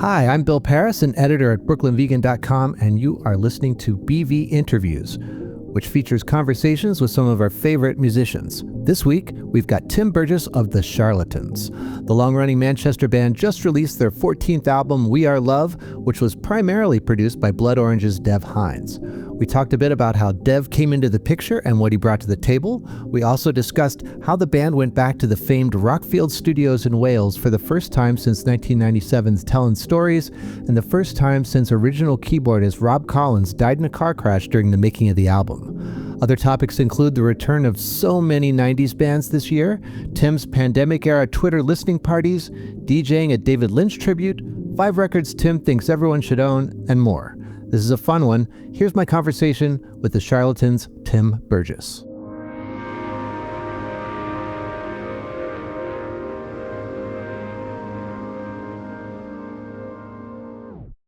Hi, I'm Bill Pearis, an editor at brooklynvegan.com, and you are listening to BV Interviews, which features conversations with some of our favorite musicians. This week, we've got Tim Burgess of the Charlatans. The long-running Manchester band just released their 14th album, We Are Love, which was primarily produced by Blood Orange's Dev Hynes. We talked a bit about how Dev came into the picture and what he brought to the table. We also discussed how the band went back to the famed Rockfield Studios in Wales for the first time since 1997's Tellin' Stories, and the first time since original keyboardist Rob Collins died in a car crash during the making of the album. Other topics include the return of so many 90s bands this year, Tim's pandemic-era Twitter listening parties, DJing at David Lynch tribute, 5 records Tim thinks everyone should own, and more. This is a fun one. Here's my conversation with the Charlatans' Tim Burgess.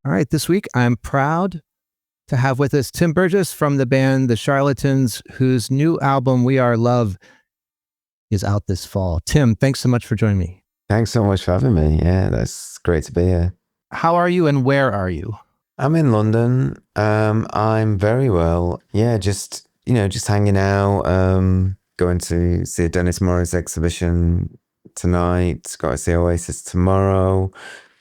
All right, this week I'm proud to have with us Tim Burgess from the band The Charlatans, whose new album, We Are Love, is out this fall. Tim, thanks so much for joining me. Thanks so much for having me. Yeah, that's great to be here. How are you and where are you? I'm in London. I'm very well. Yeah, just hanging out. Going to see a Dennis Morris exhibition tonight. Got to see Oasis tomorrow.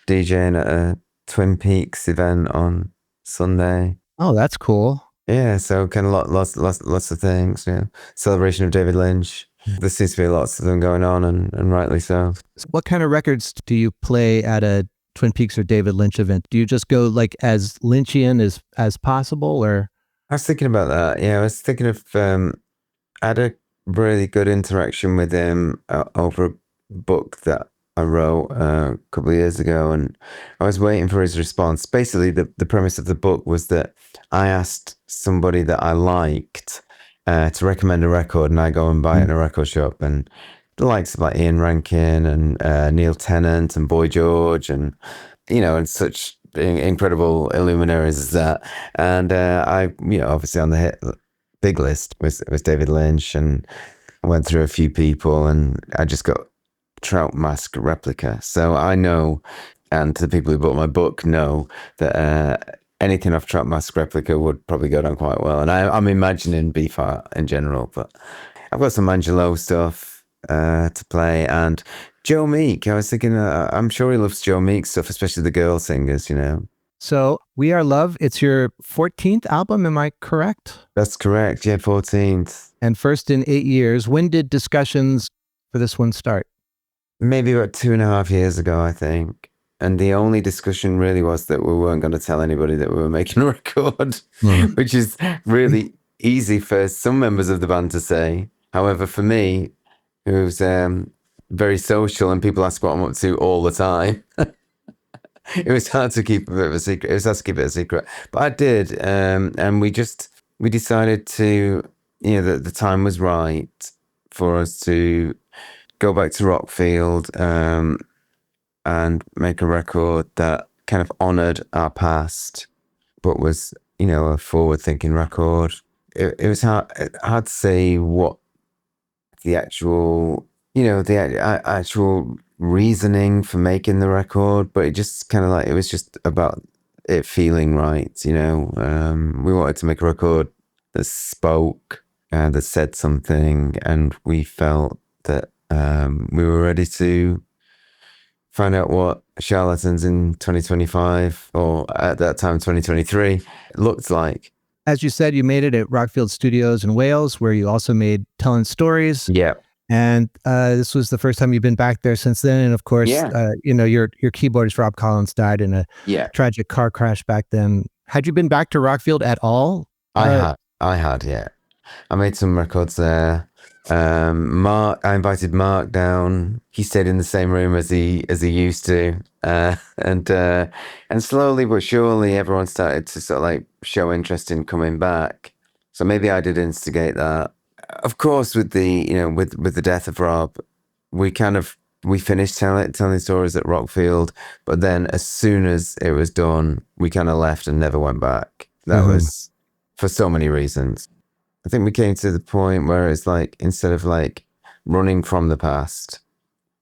DJing at a Twin Peaks event on Sunday. Oh, that's cool. Yeah, so kind of lots of things. Yeah, celebration of David Lynch. There seems to be lots of them going on, and rightly so. What kind of records do you play at a Twin Peaks or David Lynch event? Do you just go like as Lynchian as possible, or? I was thinking about that. Yeah, I was thinking of. I had a really good interaction with him over a book that I wrote a couple of years ago, and I was waiting for his response. Basically, the premise of the book was that I asked somebody that I liked to recommend a record, and I go and buy it in a record shop, and the likes of like Ian Rankin and Neil Tennant and Boy George and and such incredible illuminaries as that. And I obviously on the big list was David Lynch, and I went through a few people, and I just got Trout Mask Replica. So I know, and the people who bought my book know that anything off Trout Mask Replica would probably go down quite well. And I'm imagining beef art in general, but I've got some Angelo stuff to play, and Joe Meek. I was thinking, I'm sure he loves Joe Meek stuff, especially the girl singers, So We Are Love, it's your 14th album, am I correct? That's correct, yeah, 14th. And first in 8 years. When did discussions for this one start? Maybe about 2.5 years ago, I think. And the only discussion really was that we weren't going to tell anybody that we were making a record, which is really easy for some members of the band to say. However, for me, who's very social and people ask what I'm up to all the time, it was hard to keep a bit of a secret. It was hard to keep it a secret. But I did, and we decided to, that the time was right for us to go back to Rockfield and make a record that kind of honored our past, but was, a forward-thinking record. It was hard to say what the actual, the actual reasoning for making the record, but it just kind of like, it was just about it feeling right, We wanted to make a record that spoke and that said something, and we felt that we were ready to find out what Charlatans in 2025, or at that time 2023, looked like. As you said, you made it at Rockfield Studios in Wales, where you also made Tellin' Stories. Yeah. And this was the first time you've been back there since then. And of course, your keyboardist Rob Collins died in a tragic car crash back then. Had you been back to Rockfield at all? I had, yeah. I made some records there. I invited Mark down. He stayed in the same room as he used to, and slowly but surely, everyone started to sort of like show interest in coming back. So maybe I did instigate that. Of course, with the with the death of Rob, we finished telling stories at Rockfield, but then as soon as it was done, we kind of left and never went back. That was for so many reasons. I think we came to the point where it's like, instead of like running from the past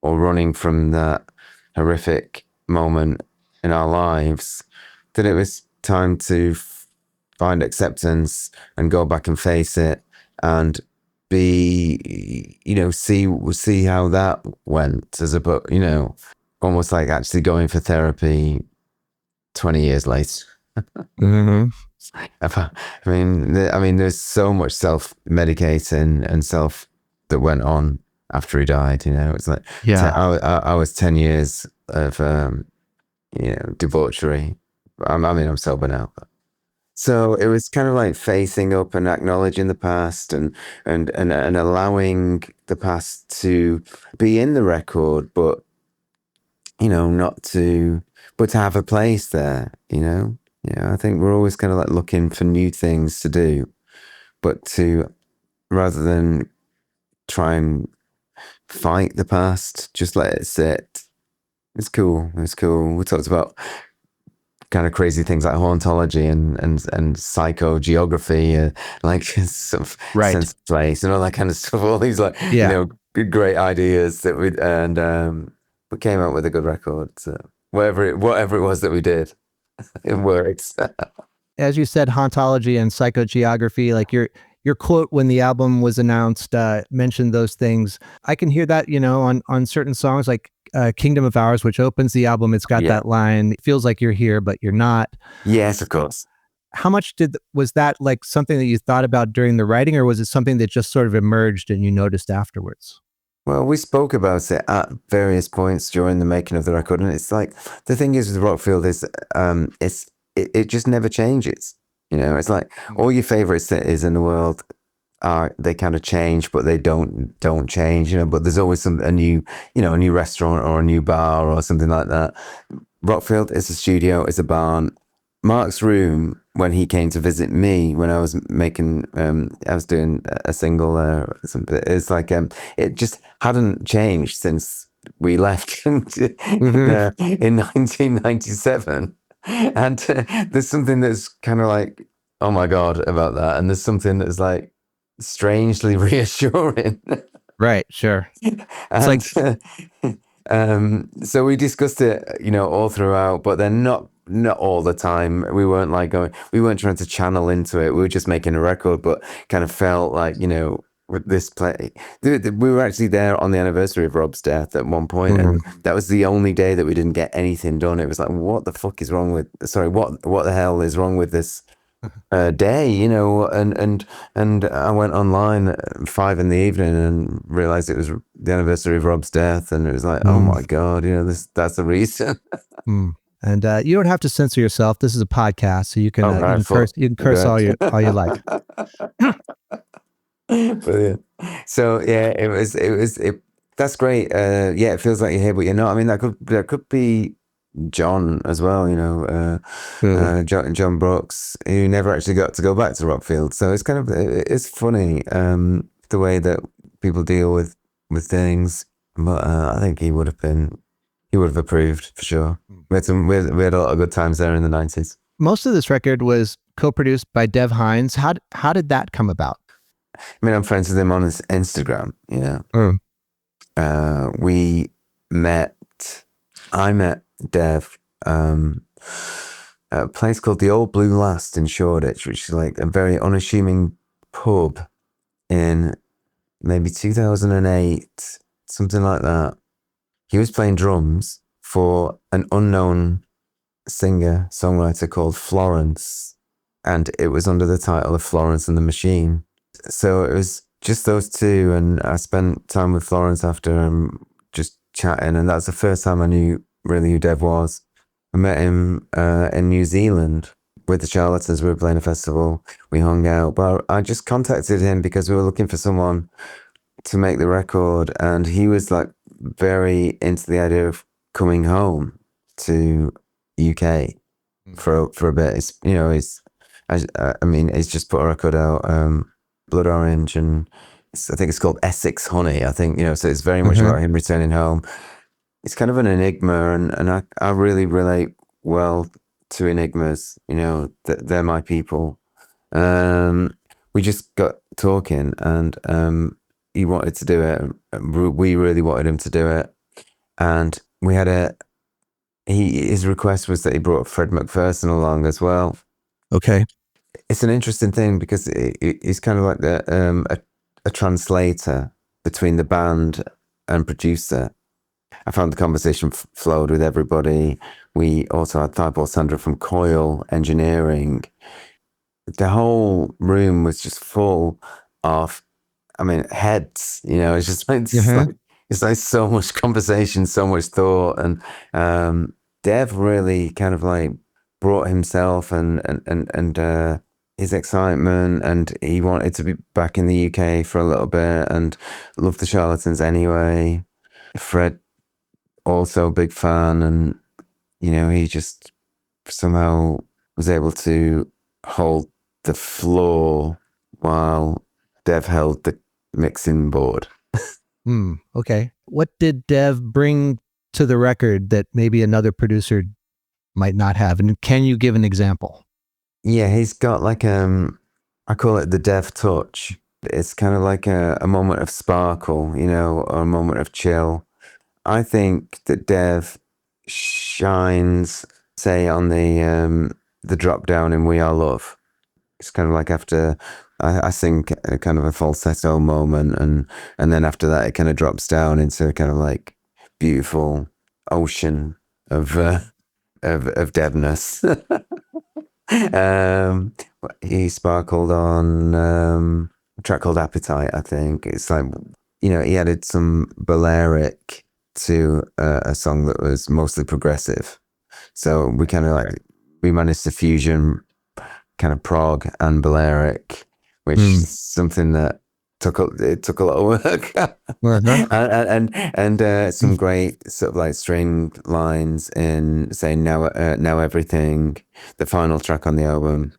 or running from that horrific moment in our lives, that it was time to find acceptance and go back and face it and be, see how that went almost like actually going for therapy 20 years later. Mm-hmm. There's so much self-medicating and self that went on after he died. It's like I was 10 years of debauchery. I'm sober now. So it was kind of like facing up and acknowledging the past and allowing the past to be in the record, but not to, but to have a place there. I think we're always kind of like looking for new things to do, but to, rather than try and fight the past, just let it sit. It's cool. We talked about kind of crazy things like hauntology and psychogeography, like sort of sense of place and all that kind of stuff. All these good, great ideas that we came up with a good record. So whatever it was that we did, it works. As you said, hauntology and psychogeography, like your quote when the album was announced mentioned those things. I can hear that, on certain songs like Kingdom of Ours, which opens the album. It's got that line, it feels like you're here, but you're not. Yes, of course. How much was that like something that you thought about during the writing, or was it something that just sort of emerged and you noticed afterwards? Well, we spoke about it at various points during the making of the record. And it's like, the thing is with Rockfield is it just never changes. It's like all your favorite cities in the world they kind of change, but they don't change, but there's always a new restaurant or a new bar or something like that. Rockfield is a studio, it's a barn. Mark's room, when he came to visit me, when I was I was doing a single it's like it just hadn't changed since we left in 1997. And there's something that's kind of like, oh my God, about that. And there's something that's like strangely reassuring. Right, sure. It's so we discussed it, all throughout, but then not all the time. We weren't trying to channel into it. We were just making a record, but kind of felt like, with this play, we were actually there on the anniversary of Rob's death at one point, and that was the only day that we didn't get anything done. It was like, what the fuck is wrong with? Sorry, what the hell is wrong with this day? And I went online at 5 p.m. and realized it was the anniversary of Rob's death, and it was like, oh my God, that's the reason. And you don't have to censor yourself. This is a podcast, so you can you can curse all you like. Brilliant. So yeah, it was that's great. It feels like you're here, but you're not. I mean, that could be John as well, John Brooks, who never actually got to go back to Rockfield. So it's kind of, it's funny, the way that people deal with things. But I think he would have approved for sure. We had a lot of good times there in the 90s. Most of this record was co-produced by Dev Hynes. How did that come about? I mean, I'm friends with him on his Instagram. I met Dev at a place called the Old Blue Last in Shoreditch, which is like a very unassuming pub in maybe 2008, something like that. He was playing drums for an unknown singer-songwriter called Florence, and it was under the title of Florence and the Machine. So it was just those two, and I spent time with Florence after and just chatting, and that's the first time I knew really who Dev was. I met him in New Zealand with the Charlatans. We were playing a festival, we hung out, but I just contacted him because we were looking for someone to make the record, and he was like very into the idea of coming home to UK for a bit. He's just put a record out, Blood Orange, and I think it's called Essex Honey, I think, so it's very much about him returning home. It's kind of an enigma, and I really relate well to enigmas, they're my people. We just got talking, and he wanted to do it. We really wanted him to do it, and we had his request was that he brought Fred McPherson along as well. Okay. It's an interesting thing because he's kind of like a translator between the band and producer. I found the conversation flowed with everybody. We also had Thibault Sandra from Coil Engineering. The whole room was just full of, heads. It's just like, it's like so much conversation, so much thought, and Dev really kind of like brought himself and his excitement, and he wanted to be back in the UK for a little bit, and loved the Charlatans anyway. Fred also a big fan, and he just somehow was able to hold the floor while Dev held the mixing board. Okay. What did Dev bring to the record that maybe another producer might not have? And can you give an example? Yeah, he's got like I call it the Dev touch. It's kind of like a moment of sparkle, or a moment of chill. I think that Dev shines, say, on the drop down in We Are Love. It's kind of like after I sing a kind of a falsetto moment, and then after that it kind of drops down into a kind of like beautiful ocean of Devness. He sparkled on a track called Appetite, I think. It's like, he added some Balearic to a song that was mostly progressive. So we kind of like, we managed to fusion kind of prog and Balearic, which is something that took a lot of work. and some great sort of like string lines in, say, Now Everything, the final track on the album.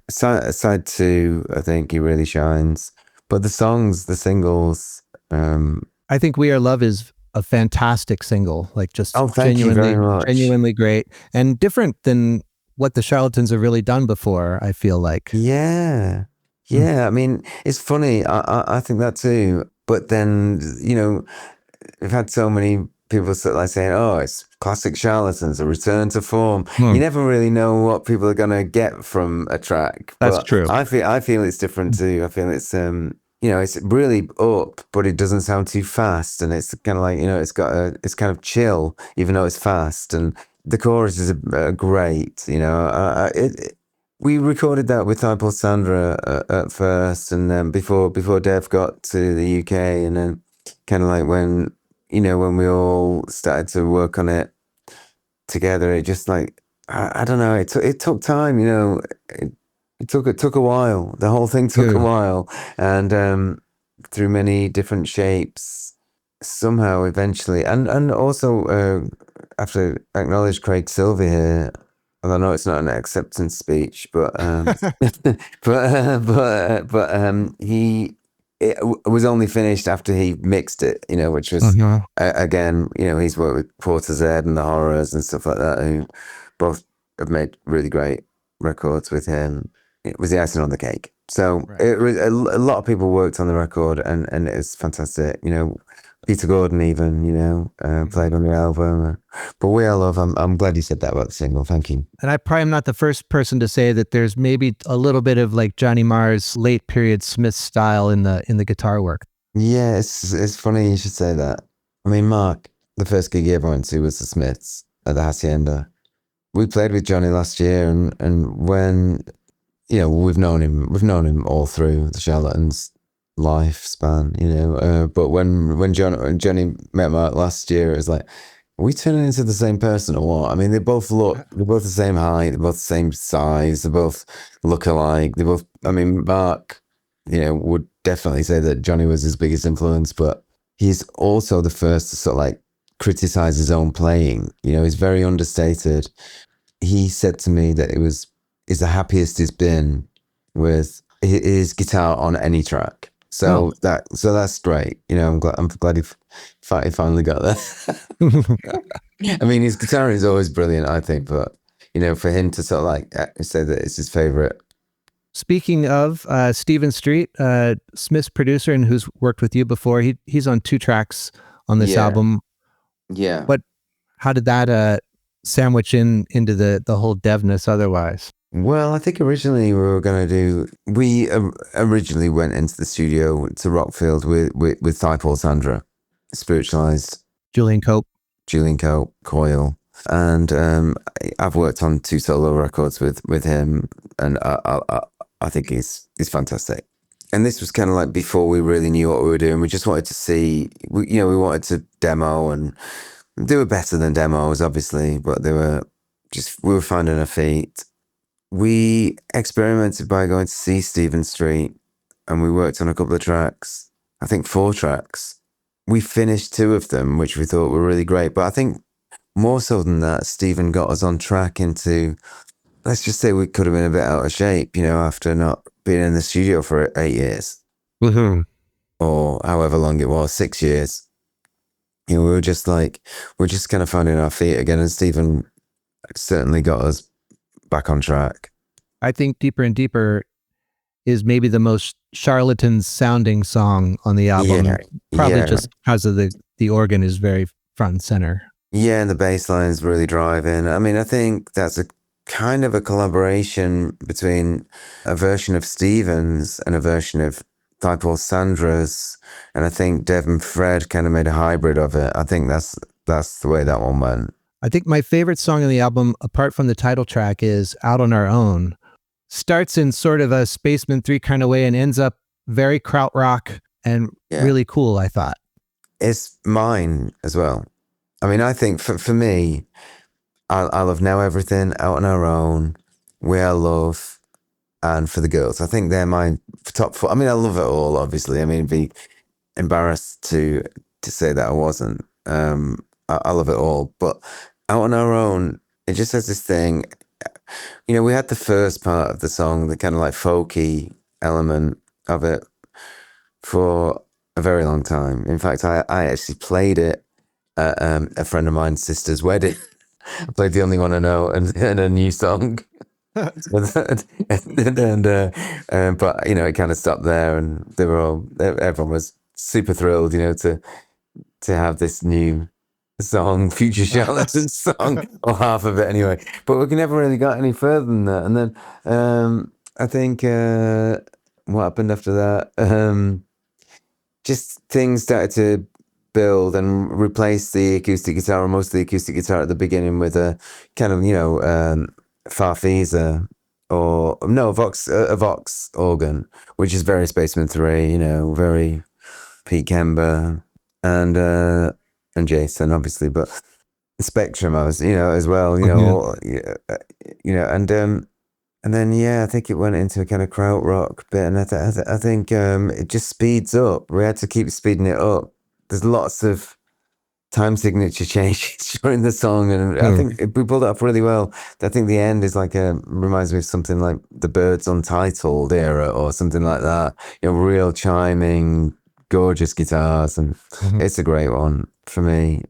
Side 2, I think he really shines. But the songs, the singles, I think We Are Love is a fantastic single, like just thank you very much. Genuinely great and different than what the Charlatans have really done before, I feel like. Yeah. I mean, it's funny. I think that too. But then, we've had so many people sort of like saying, "Oh, it's classic Charlatans, a return to form." You never really know what people are gonna get from a track. That's true. I feel it's different too. I feel it's it's really up, but it doesn't sound too fast, and it's kind of like it's kind of chill, even though it's fast, and the chorus is great. We recorded that with Thibault Sandra at first, and then before Dev got to the UK, and then kind of like when we all started to work on it together, it just like I don't know, it took time, it took a while. The whole thing took a while, and through many different shapes, somehow eventually, and also I have to acknowledge Craig Silvey here. I know it's not an acceptance speech, but he was only finished after he mixed it, which was again, he's worked with Portishead and the Horrors and stuff like that, who both have made really great records with him. It was the icing on the cake. So it was a lot of people worked on the record, and it was fantastic. Peter Gordon even, played on the album. But We Are Love, I'm glad you said that about the single. Thank you. And I probably am not the first person to say that there's maybe a little bit of like Johnny Marr's late period Smith style in the guitar work. Yeah, it's funny you should say that. I mean, Mark, the first gig he ever went to was the Smiths at the Hacienda. We played with Johnny last year, and when we've known him all through the Charlatans lifespan, but when Johnny met Mark last year, it was like, are we turning into the same person or what? I mean, they're both the same height, they're both the same size, they both look alike, Mark, would definitely say that Johnny was his biggest influence, but he's also the first to sort of like criticize his own playing. He's very understated. He said to me that is the happiest he's been with his guitar on any track. So that's great. I'm glad he finally got there. I mean, his guitar is always brilliant, I think, but for him to sort of like say that it's his favorite. Speaking of Stephen Street, Smith's producer and who's worked with you before, he's on 2 tracks on this album. Yeah. How did that sandwich into the whole devness otherwise? Well, I think originally we originally went into the studio to Rockfield with Paul Sandra, Spiritualized, Julian Cope, Coil. And I've worked on 2 solo records with him, and I think he's fantastic. And this was kind of like before we really knew what we were doing. We just wanted to see, we wanted to demo, and they were better than demos, obviously, but we were finding our feet. We experimented by going to see Stephen Street, and we worked on a couple of tracks, I think 4 tracks. We finished 2 of them, which we thought were really great. But I think more so than that, Stephen got us on track into, let's just say we could have been a bit out of shape, after not being in the studio for 8 years. Mm-hmm. Or however long it was, 6 years. We're just kind of finding our feet again, and Stephen certainly got us back on track. I think Deeper and Deeper is maybe the most Charlatans sounding song on the album. Probably just because of the organ is very front and center. Yeah, and the bass line's really driving. I mean, I think that's a kind of a collaboration between a version of Stevens and a version of Paul Sandra's, and I think Dev and Fred kind of made a hybrid of it. I think that's the way that one went. I think my favorite song on the album, apart from the title track, is Out on Our Own. Starts in sort of a Spaceman 3 kind of way and ends up very krautrock and really cool, I thought. It's mine as well. I mean, I think for me, I love Now Everything, Out on Our Own, We Are Love, and For the Girls. I think they're my top 4. I mean, I love it all, obviously. I mean, be embarrassed to say that I wasn't. I love it all, but Out on Our Own, it just has this thing. We had the first part of the song, the kind of like folky element of it, for a very long time. In fact, I actually played it at a friend of mine's sister's wedding. I played The Only One I Know and a new song. But it kind of stopped there, and everyone was super thrilled, to have this new song, future Charlatans song, or half of it anyway. But we never really got any further than that. And then I think what happened after that, just things started to build and replace the acoustic guitar, or most of the acoustic guitar at the beginning, with a kind of Farfisa or no a Vox organ, which is very Spaceman 3, very Pete Kember and Jason, obviously, but Spectrum, I was, as well, and then I think it went into a kind of krautrock bit, and I think it just speeds up. We had to keep speeding it up. There's lots of time signature changes during the song, and I think we pulled it up really well. I think the end is reminds me of something like the Byrds Untitled era or something like that. Real chiming, gorgeous guitars, and it's a great one for me.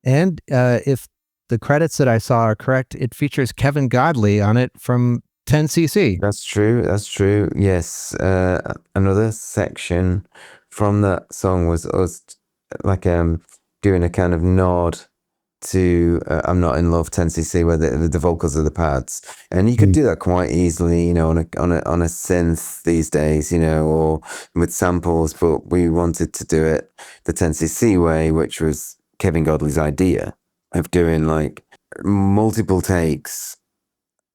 And if the credits that I saw are correct, it features Kevin Godley on it from 10cc. That's true. Yes. Another section from that song was us doing a kind of nod to I'm Not in Love, 10cc, where the vocals are the pads, and you could do that quite easily, on a synth these days, or with samples. But we wanted to do it the 10cc way, which was Kevin Godley's idea of doing multiple takes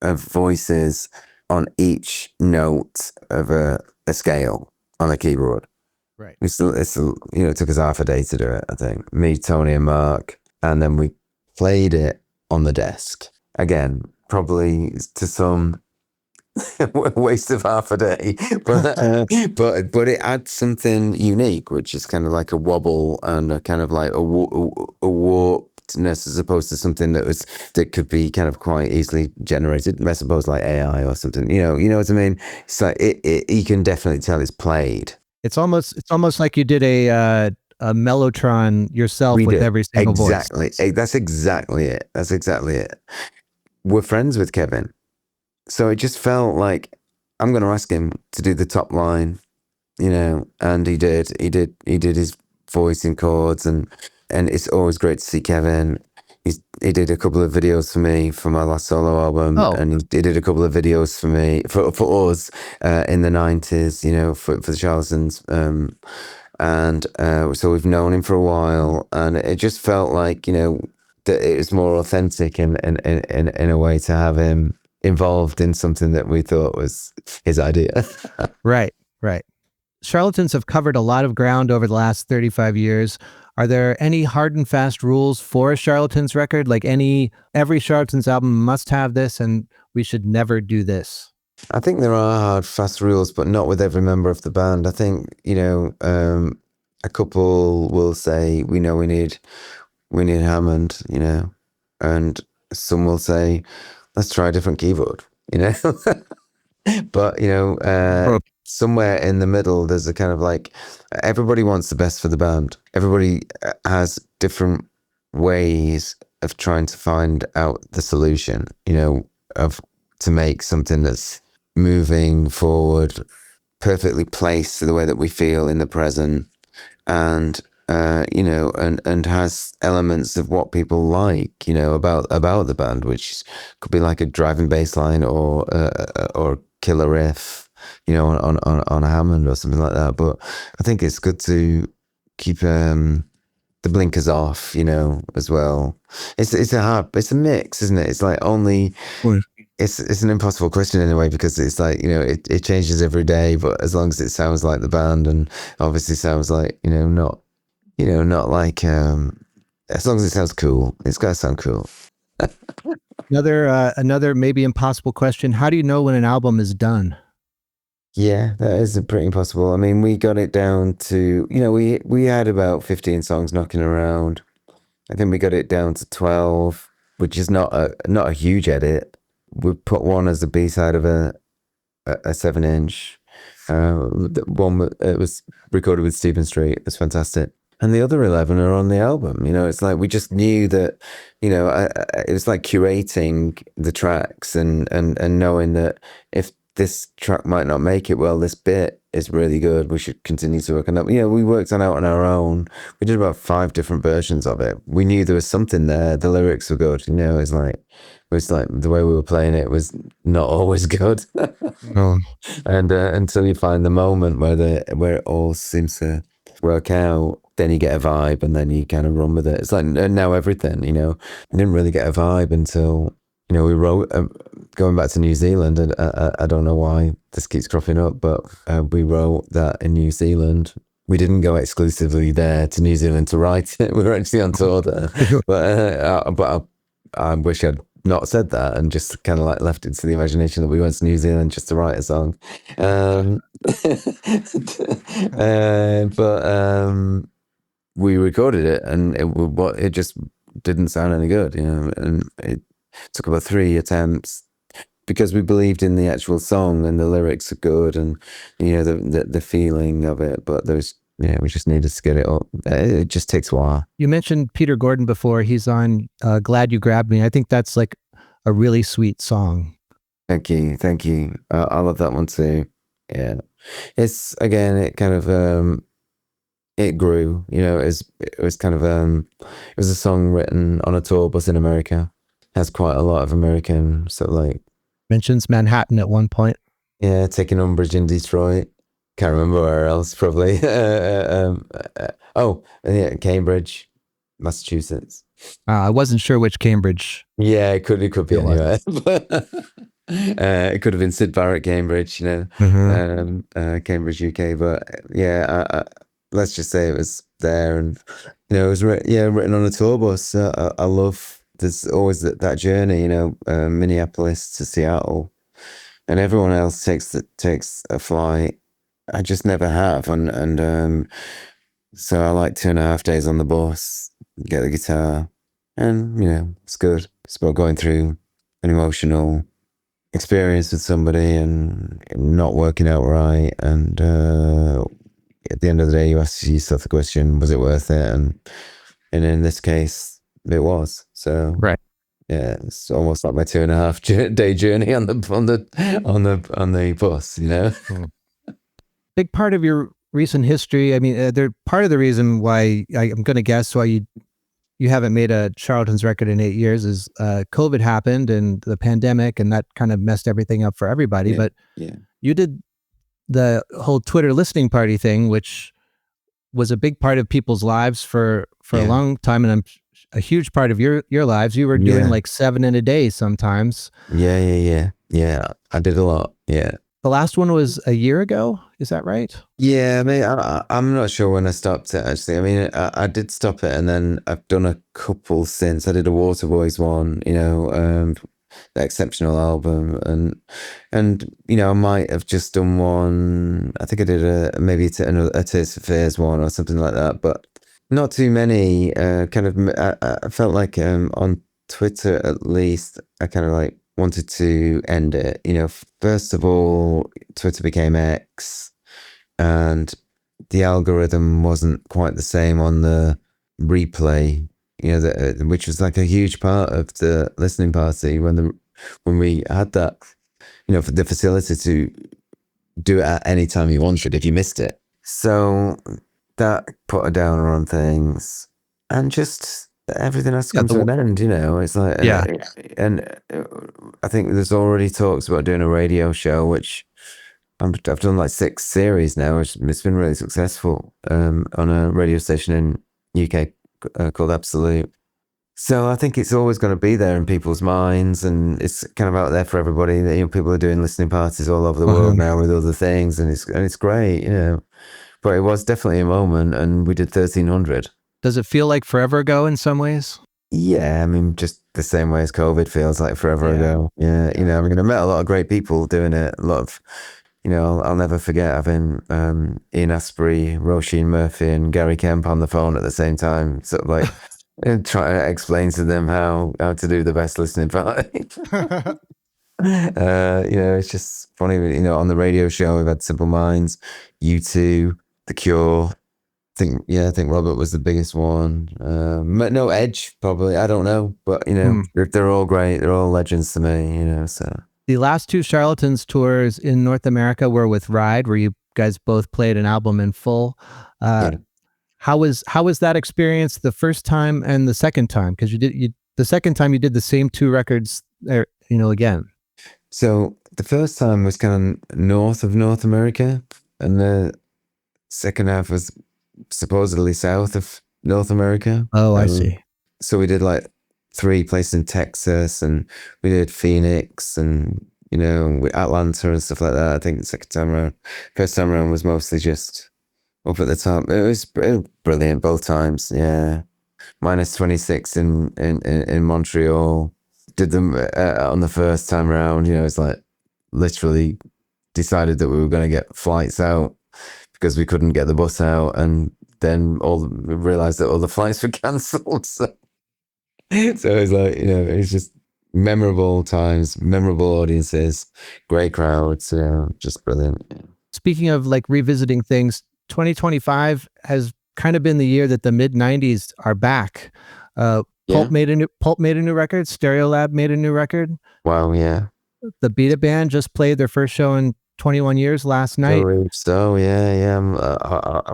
of voices on each note of a scale on a keyboard. Right. It took us half a day to do it, I think. Me, Tony, and Mark. And then we played it on the desk. Again, probably to some waste of half a day. But it adds something unique, which is kind of like a wobble and a kind of like a warpedness, as opposed to something that could be kind of quite easily generated, I suppose, like AI or something. You know what I mean? It's like you can definitely tell it's played. It's almost like you did a Mellotron yourself with every single voice. Exactly. That's exactly it. We're friends with Kevin, so it just felt like I'm going to ask him to do the top line, and he did his voice in chords, and it's always great to see Kevin. he did a couple of videos for me for my last solo album, and he did a couple of videos for me for us in the 90s, you know, for the Charlatans, and so we've known him for a while, and it just felt like, you know, that it was more authentic in a way to have him involved in something that we thought was his idea. Right. Charlatans have covered a lot of ground over the last 35 years. Are there any hard and fast rules for a Charlatans record? Like every Charlatans album must have this and we should never do this? I think there are hard, fast rules, but not with every member of the band. I think, you know, a couple will say, we need Hammond, you know, and some will say, let's try a different keyboard, you know. But, you know, somewhere in the middle, there's a kind of like, everybody wants the best for the band. Everybody has different ways of trying to find out the solution, you know, to make something that's moving forward, perfectly placed to the way that we feel in the present, and you know, and has elements of what people like, you know, about the band, which could be like a driving bass line or killer riff, you know, on a Hammond or something like that. But I think it's good to keep the blinkers off, you know, as well. It's a mix, isn't it? It's like only. Right. It's an impossible question in a way, because it's like, you know, it changes every day, but as long as it sounds like the band, and obviously sounds like, you know, not like as long as it sounds cool, it's got to sound cool. Another maybe impossible question: how do you know when an album is done? Yeah, that is pretty impossible. I mean, we got it down to, you know, we had about 15 songs knocking around. I think we got it down to 12, which is not a huge edit. We put one as the B-side of a 7-inch. One, it was recorded with Stephen Street. It's fantastic. And the other 11 are on the album. You know, it's like we just knew that, you know, it was like curating the tracks and knowing that if this track might not make it, well, this bit is really good, we should continue to work on that. You know, we worked on our own. We did about 5 different versions of it. We knew there was something there. The lyrics were good. You know, it was like the way we were playing it was not always good. Oh. And until you find the moment where it all seems to work out, then you get a vibe, and then you kind of run with it. It's like Now Everything, you know, I didn't really get a vibe until, you know, we wrote, going back to New Zealand, and I don't know why this keeps cropping up, but we wrote that in New Zealand. We didn't go exclusively there to New Zealand to write it. We were actually on tour there. But I wish I'd not said that and just kind of like left it to the imagination that we went to New Zealand just to write a song. But we recorded it, and it just didn't sound any good, you know, and it took about 3 attempts, because we believed in the actual song and the lyrics are good, and, you know, the feeling of it, but we just needed to get it up. It just takes a while. You mentioned Peter Gordon before. He's on Glad You Grabbed Me. I think that's like a really sweet song. Thank you. I love that one too. Yeah. It's, again, it kind of, it grew, you know, it was kind of, it was a song written on a tour bus in America. Has quite a lot of American, so like. Mentions Manhattan at one point. Yeah, taking umbrage in Detroit. Can't remember where else, probably. Cambridge, Massachusetts. I wasn't sure which Cambridge. Yeah, it could be anywhere. It could have been Sid Barrett, Cambridge, you know, Mm-hmm. Cambridge, UK. But yeah, let's just say it was there, and, you know, it was written on a tour bus. I love. There's always that journey, you know, Minneapolis to Seattle, and everyone else takes a flight. I just never have, and so I like 2.5 days on the bus, get the guitar, and, you know, it's good. It's about going through an emotional experience with somebody and not working out right, and at the end of the day, you ask yourself the question: was it worth it? And in this case, it was. So right. Yeah, it's almost like my 2.5 day journey on the bus, you know. Big part of your recent history. I mean, they're part of the reason why I'm going to guess why you you haven't made a Charlatans record in 8 years is COVID happened and the pandemic, and that kind of messed everything up for everybody. But you did the whole Twitter listening party thing, which was a big part of people's lives for a long time, and a huge part of your lives. You were doing like 7 in a day sometimes. Yeah. I did a lot. Yeah. The last one was a year ago. Is that right? Yeah, I mean, I'm not sure when I stopped it, actually. I mean, I did stop it, and then I've done a couple since. I did a Waterboys one, the Exceptional album, and I might have just done one. I think I did maybe a Tears for Fears one or something like that, but not too many. I felt like on Twitter, at least, I kind of like wanted to end it. First of all, Twitter became X, and the algorithm wasn't quite the same on the replay, which was like a huge part of the listening party when we had that, for the facility to do it at any time you wanted if you missed it. So that put a downer on things, and just everything has to come to an end, it's like, and I think there's already talks about doing a radio show, which I've done like 6 series now. It's been really successful on a radio station in UK called Absolute. So I think it's always going to be there in people's minds, and it's kind of out there for everybody. People are doing listening parties all over the world now with other things, and it's great, But it was definitely a moment, and we did 1300. Does it feel like forever ago in some ways? Yeah, I mean, just the same way as COVID feels like forever ago. Yeah, I mean, I met a lot of great people doing it. A lot of, I'll never forget having Ian Asprey, Roisin Murphy, and Gary Kemp on the phone at the same time, sort of like trying to explain to them how to do the best listening party. It's just funny. On the radio show, we've had Simple Minds, U2, The Cure. I think Robert was the biggest one. No, Edge probably. I don't know, but they're all great. They're all legends to me. So the last 2 Charlatans tours in North America were with Ride, where you guys both played an album in full. How was that experience the first time and the second time? Because the second time you did the same 2 records there, again. So the first time was kind of north of North America, and the second half was supposedly south of North America. Oh, I see. So we did like 3 places in Texas, and we did Phoenix, and Atlanta and stuff like that. I think the second time around. First time around was mostly just up at the top. It was brilliant both times. Yeah, -26 in Montreal. Did them on the first time around. It's like literally decided that we were going to get flights out because we couldn't get the bus out, and then we realized that all the flights were cancelled. So it's like, it's just memorable times, memorable audiences, great crowds, just brilliant. Yeah. Speaking of like revisiting things, 2025 has kind of been the year that the mid-90s are back. Pulp made a new record. Stereolab made a new record. Wow, yeah. The Beat It Band just played their first show in 21 years last night. So yeah. I'm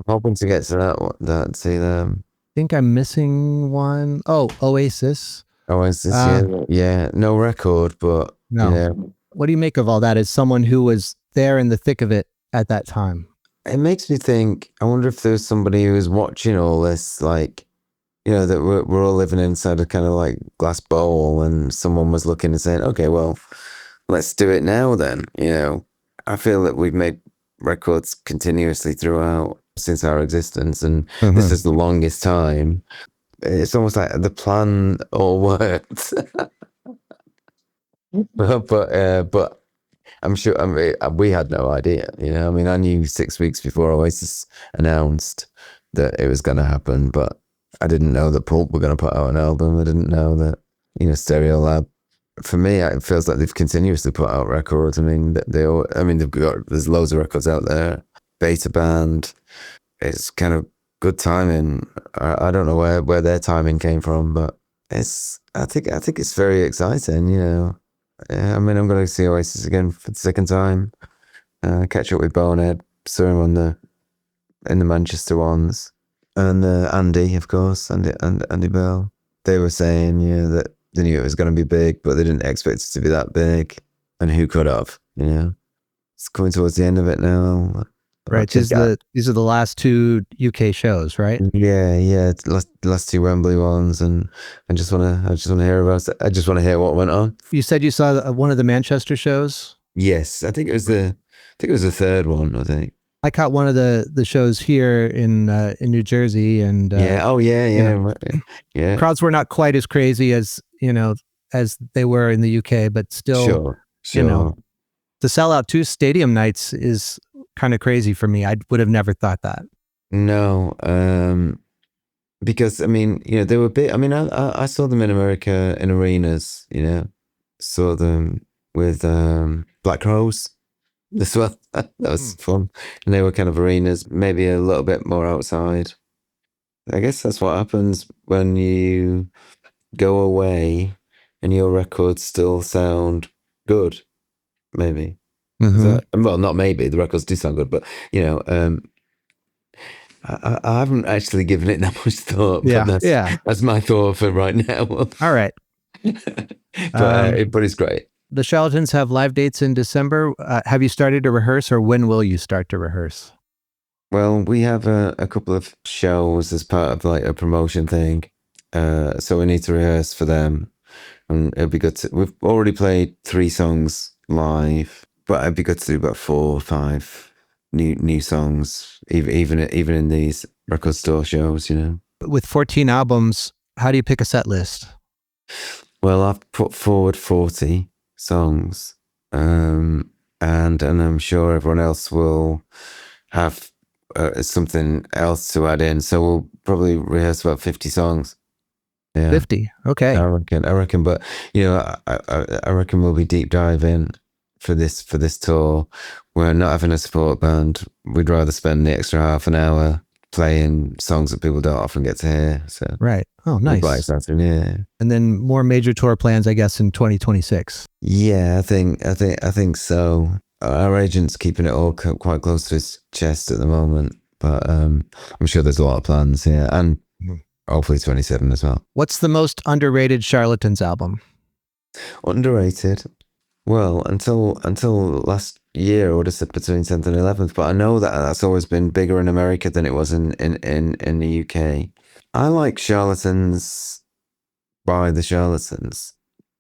hoping to get to that see them. I think I'm missing one. Oh, Oasis. Yeah. No record, but no. What do you make of all that as someone who was there in the thick of it at that time? It makes me think, I wonder if there's somebody who was watching all this, like, that we're all living inside a kind of like glass bowl, and someone was looking and saying, okay, well, let's do it now then. I feel that we've made records continuously throughout since our existence, and this is the longest time. It's almost like the plan all worked. but I'm sure, we had no idea, I knew 6 weeks before Oasis announced that it was going to happen, but I didn't know that Pulp were going to put out an album. I didn't know that, Stereolab. For me, it feels like they've continuously put out records. I mean, there's loads of records out there. Beta Band, it's kind of good timing. I don't know where their timing came from, but I think it's very exciting, Yeah, I'm going to see Oasis again for the second time. Catch up with Bonehead, saw him in the Manchester ones, and Andy, of course, Andy Bell. they were saying, that they knew it was going to be big, but they didn't expect it to be that big. And who could have? It's coming towards the end of it now. Right. These are the last two UK shows, right? Yeah. It's last two Wembley ones, and I just want to hear about it. I just want to hear what went on. You said you saw one of the Manchester shows. Yes, I think it was the third one. I think I caught one of the shows here in New Jersey, and yeah. Crowds were not quite as crazy as as they were in the UK, but still, sure. To sell out 2 stadium nights is kind of crazy for me. I would have never thought that. No, because they were big. I saw them in America in arenas. Saw them with Black Crowes as well. That was fun, and they were kind of arenas, maybe a little bit more outside. I guess that's what happens when you go away and your records still sound good. Maybe. Well, not maybe. The records do sound good, but I haven't actually given it that much thought. But that's my thought for right now. All right. But it's great. The Charlatans have live dates in December. Have you started to rehearse, or when will you start to rehearse? Well, we have a couple of shows as part of like a promotion thing, so we need to rehearse for them, and it'll be good. We've already played 3 songs live, but it'd be good to do about 4 or 5 new songs, even in these record store shows. With 14 albums, how do you pick a set list? Well, I've put forward 40 songs, and I'm sure everyone else will have something else to add in. So we'll probably rehearse about 50 songs. Yeah. 50. Okay. I reckon, but I reckon we'll be deep diving for this tour. We're not having a support band. We'd rather spend the extra half an hour playing songs that people don't often get to hear. So right. Oh, nice. Yeah. And then more major tour plans, I guess, in 2026. Yeah, I think so. Our agent's keeping it all quite close to his chest at the moment, but I'm sure there's a lot of plans. Yeah, and hopefully 27 as well. What's the most underrated Charlatans album? Underrated? Well, until last year, I would have said between 10th and 11th, but I know that's always been bigger in America than it was in the UK. I like Charlatans by the Charlatans,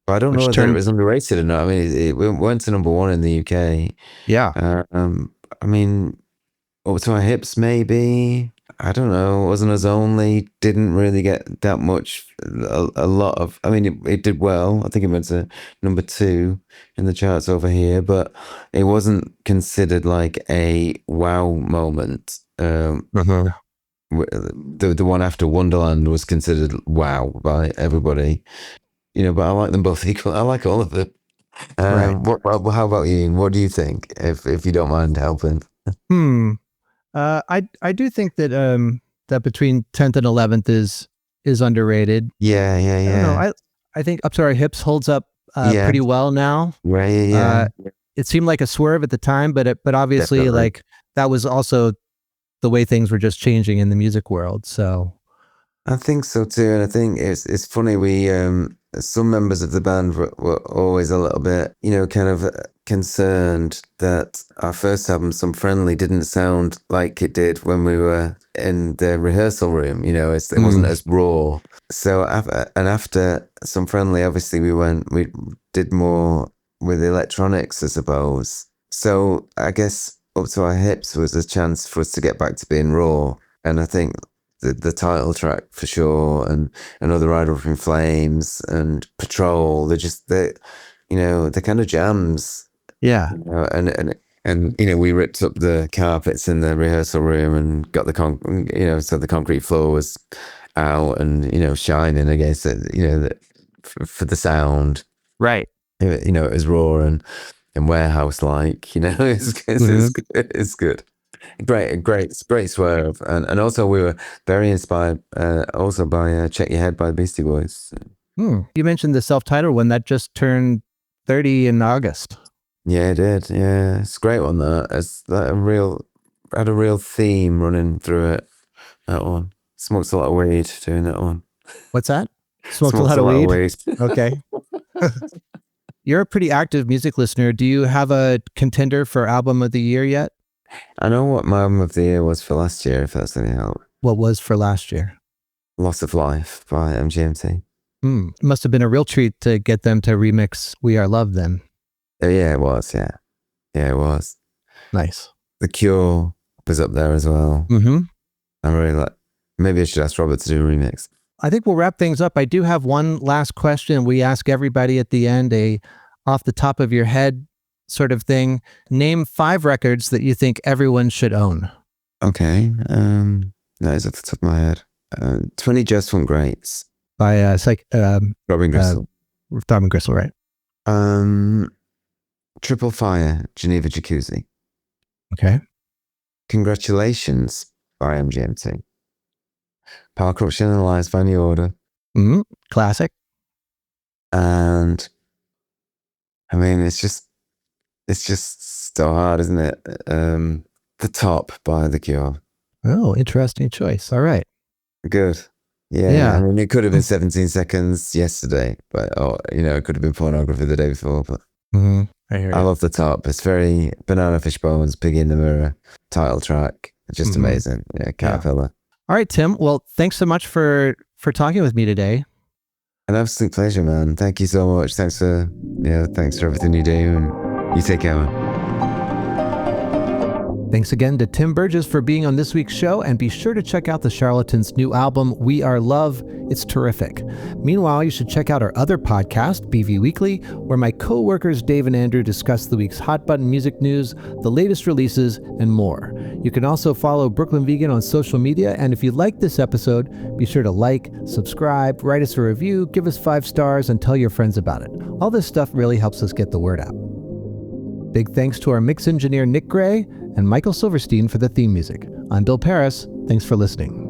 but I don't know whether it was underrated or not. It went to number 1 in the UK. Yeah. Up to Our Hips, maybe. I don't know. It Wasn't Us Only. Didn't really get that much. A lot of. It did well. I think it went to number 2 in the charts over here, but it wasn't considered like a wow moment. The one after Wonderland was considered wow by everybody. But I like them both equal. I like all of them. Right. How about you? What do you think? If you don't mind helping. I do think that that between 10th and 11th is underrated. Yeah. I think Up to Our Hips holds up pretty well now. Yeah. It seemed like a swerve at the time, but obviously definitely. Like that was also the way things were just changing in the music world. So I think so too, and I think it's funny. We some members of the band were always a little bit, kind of concerned that our first album, Some Friendly, didn't sound like it did when we were in the rehearsal room. It wasn't as raw. So after Some Friendly, obviously we did more with electronics, I suppose. So I guess Up to Our Hips was a chance for us to get back to being raw, and I think the title track for sure, and Another Rider Up in Flames and Patrol, they're kind of jams. Yeah. And we ripped up the carpets in the rehearsal room and got so the concrete floor was out and shining against it, for the sound. Right. It was raw and warehouse like, it's good. Great swerve, and also we were very inspired also by Check Your Head by the Beastie Boys. You mentioned the self-titled one that just turned 30 in August. Yeah, it did. Yeah, it's a great one. It's had a real theme running through it. That one. Smoked a lot of weed doing that one. What's that? Smoked a lot of weed? Okay. You're a pretty active music listener. Do you have a contender for album of the year yet? I know what my album of the year was for last year, if that's any help. What was for last year? Loss of Life by MGMT. It must have been a real treat to get them to remix We Are Love then. Yeah, it was. Yeah, it was. Nice. The Cure was up there as well. Mm-hmm. I really like. Maybe I should ask Robert to do a remix. I think we'll wrap things up. I do have one last question. We ask everybody at the end a off the top of your head sort of thing. Name 5 records that you think everyone should own. Okay. That is off the top of my head. 20 Just Funk Greats. By Robin Gristle. Robin Gristle, right? Triple Fire, Geneva Jacuzzi. Okay. Congratulations by MGMT. Power Corruption and Alliance by New Order. Classic. And I mean, it's just so hard, isn't it? The Top by The Cure. Oh, interesting choice. All right. Good. Yeah. I mean, it could have been 17 Seconds yesterday, but it could have been Pornography the day before. But I love The Top. It's very Banana Fish Bones, Piggy in the Mirror title track. It's just amazing. Yeah, Caterpillar. All right, Tim. Well, thanks so much for talking with me today. An absolute pleasure, man. Thank you so much. Thanks for everything you do, and you take care, man. Thanks again to Tim Burgess for being on this week's show, and be sure to check out the Charlatans' new album, We Are Love. It's terrific. Meanwhile, you should check out our other podcast, BV Weekly, where my co-workers Dave and Andrew discuss the week's hot button music news, the latest releases, and more. You can also follow Brooklyn Vegan on social media, and if you like this episode, be sure to like, subscribe, write us a review, give us 5 stars, and tell your friends about it. All this stuff really helps us get the word out. Big thanks to our mix engineer Nick Gray and Michael Silverstein for the theme music. I'm Bill Pearis. Thanks for listening.